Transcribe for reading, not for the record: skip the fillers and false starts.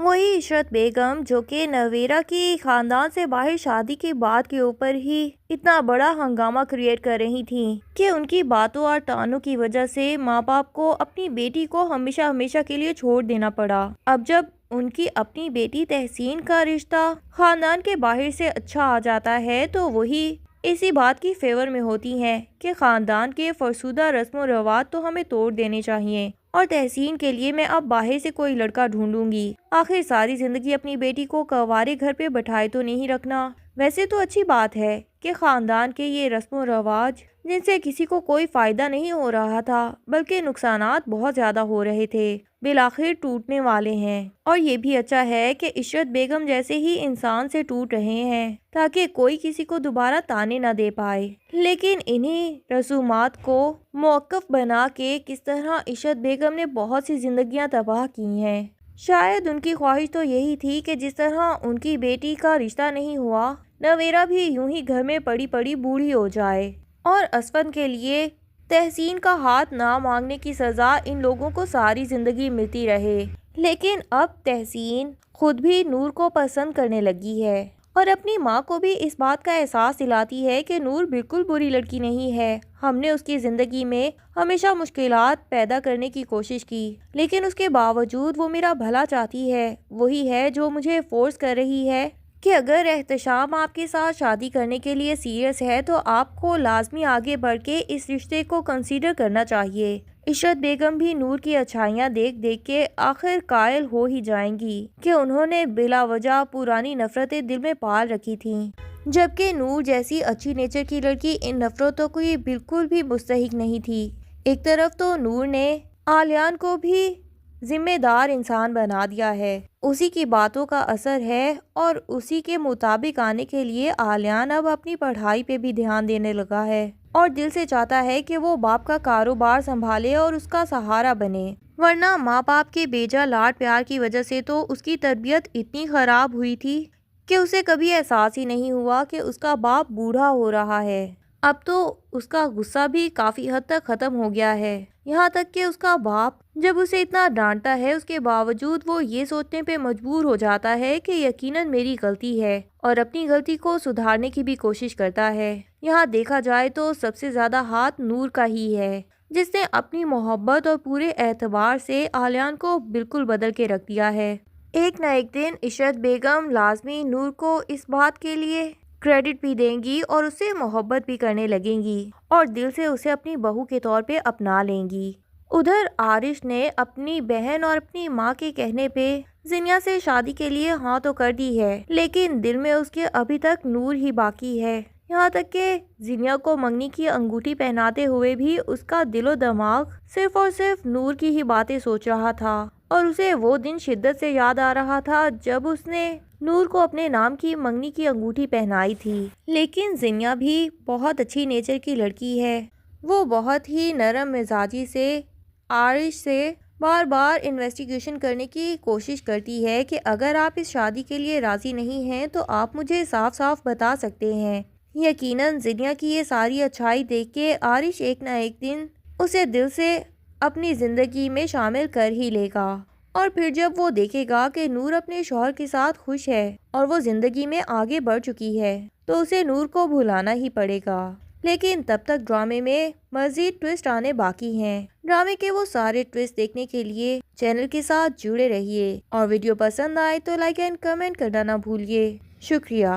وہی عشرت بیگم جو کہ نویرہ کی خاندان سے باہر شادی کی بات کے اوپر ہی اتنا بڑا ہنگامہ کریٹ کر رہی تھیں کہ ان کی باتوں اور ٹانوں کی وجہ سے ماں باپ کو اپنی بیٹی کو ہمیشہ ہمیشہ کے لیے چھوڑ دینا پڑا۔ اب جب ان کی اپنی بیٹی تحسین کا رشتہ خاندان کے باہر سے اچھا آ جاتا ہے تو وہی اسی بات کی فیور میں ہوتی ہیں کہ خاندان کے فرسودہ رسم و رواج تو ہمیں توڑ دینے چاہیے اور تحسین کے لیے میں اب باہر سے کوئی لڑکا ڈھونڈوں گی۔ آخر ساری زندگی اپنی بیٹی کو کنوارے گھر پہ بٹھائے تو نہیں رکھنا۔ ویسے تو اچھی بات ہے کہ خاندان کے یہ رسم و رواج جن سے کسی کو کوئی فائدہ نہیں ہو رہا تھا بلکہ نقصانات بہت زیادہ ہو رہے تھے بالآخر ٹوٹنے والے ہیں، اور یہ بھی اچھا ہے کہ عشرت بیگم جیسے ہی انسان سے ٹوٹ رہے ہیں تاکہ کوئی کسی کو دوبارہ تانے نہ دے پائے۔ لیکن انہی رسومات کو موقف بنا کے کس طرح عشرت بیگم نے بہت سی زندگیاں تباہ کی ہیں۔ شاید ان کی خواہش تو یہی تھی کہ جس طرح ان کی بیٹی کا رشتہ نہیں ہوا، نویرہ بھی یوں ہی گھر میں پڑی پڑی بوڑھی ہو جائے اور اسفند کے لیے تحسین کا ہاتھ نہ مانگنے کی سزا ان لوگوں کو ساری زندگی ملتی رہے۔ لیکن اب تحسین خود بھی نور کو پسند کرنے لگی ہے اور اپنی ماں کو بھی اس بات کا احساس دلاتی ہے کہ نور بالکل بری لڑکی نہیں ہے۔ ہم نے اس کی زندگی میں ہمیشہ مشکلات پیدا کرنے کی کوشش کی لیکن اس کے باوجود وہ میرا بھلا چاہتی ہے۔ وہی ہے جو مجھے فورس کر رہی ہے کہ اگر احتشام آپ کے ساتھ شادی کرنے کے لیے سیریس ہے تو آپ کو لازمی آگے بڑھ کے اس رشتے کو کنسیڈر کرنا چاہیے۔ عشرت بیگم بھی نور کی اچھائیاں دیکھ دیکھ کے آخر قائل ہو ہی جائیں گی کہ انہوں نے بلا وجہ پرانی نفرتیں دل میں پال رکھی تھیں، جبکہ نور جیسی اچھی نیچر کی لڑکی ان نفرتوں کی بالکل بھی مستحق نہیں تھی۔ ایک طرف تو نور نے آلیان کو بھی ذمہ دار انسان بنا دیا ہے، اسی کی باتوں کا اثر ہے اور اسی کے مطابق آنے کے لیے آلیان اب اپنی پڑھائی پہ بھی دھیان دینے لگا ہے اور دل سے چاہتا ہے کہ وہ باپ کا کاروبار سنبھالے اور اس کا سہارا بنے، ورنہ ماں باپ کے بیجا لاڈ پیار کی وجہ سے تو اس کی تربیت اتنی خراب ہوئی تھی کہ اسے کبھی احساس ہی نہیں ہوا کہ اس کا باپ بوڑھا ہو رہا ہے۔ اب تو اس کا غصہ بھی کافی حد تک ختم ہو گیا ہے، یہاں تک کہ اس کا باپ جب اسے اتنا ڈانٹتا ہے اس کے باوجود وہ یہ سوچنے پہ مجبور ہو جاتا ہے کہ یقیناً میری غلطی ہے اور اپنی غلطی کو سدھارنے کی بھی کوشش کرتا ہے۔ یہاں دیکھا جائے تو سب سے زیادہ ہاتھ نور کا ہی ہے جس نے اپنی محبت اور پورے اعتبار سے آلیان کو بالکل بدل کے رکھ دیا ہے۔ ایک نہ ایک دن عشرت بیگم لازمی نور کو اس بات کے لیے کریڈٹ بھی دیں گی اور اس سے محبت بھی کرنے لگیں گی اور دل سے اسے اپنی بہو کے طور پہ اپنا لیں گی۔ ادھر عارش نے اپنی بہن اور اپنی ماں کے کہنے پہ زینیا سے شادی کے لیے ہاں تو کر دی ہے لیکن دل میں اس کے ابھی تک نور ہی باقی ہے، یہاں تک کہ زینیا کو منگنی کی انگوٹھی پہناتے ہوئے بھی اس کا دل و دماغ صرف اور صرف نور کی ہی باتیں سوچ رہا تھا اور اسے وہ دن شدت سے یاد آ رہا تھا جب اس نے نور کو اپنے نام کی منگنی کی انگوٹھی پہنائی تھی۔ لیکن زینیا بھی بہت اچھی نیچر کی لڑکی ہے، وہ بہت ہی نرم مزاجی سے عارش سے بار بار انویسٹیگیشن کرنے کی کوشش کرتی ہے کہ اگر آپ اس شادی کے لیے راضی نہیں ہیں تو آپ مجھے صاف صاف بتا سکتے ہیں۔ یقیناً زینیا کی یہ ساری اچھائی دیکھ کے عارش ایک نہ ایک دن اسے دل سے اپنی زندگی میں شامل کر ہی لے گا، اور پھر جب وہ دیکھے گا کہ نور اپنے شوہر کے ساتھ خوش ہے اور وہ زندگی میں آگے بڑھ چکی ہے تو اسے نور کو بھلانا ہی پڑے گا۔ لیکن تب تک ڈرامے میں مزید ٹویسٹ آنے باقی ہیں۔ ڈرامے کے وہ سارے ٹویسٹ دیکھنے کے لیے چینل کے ساتھ جڑے رہیے اور ویڈیو پسند آئے تو لائک اینڈ کمنٹ کرنا نہ بھولیے۔ شکریہ۔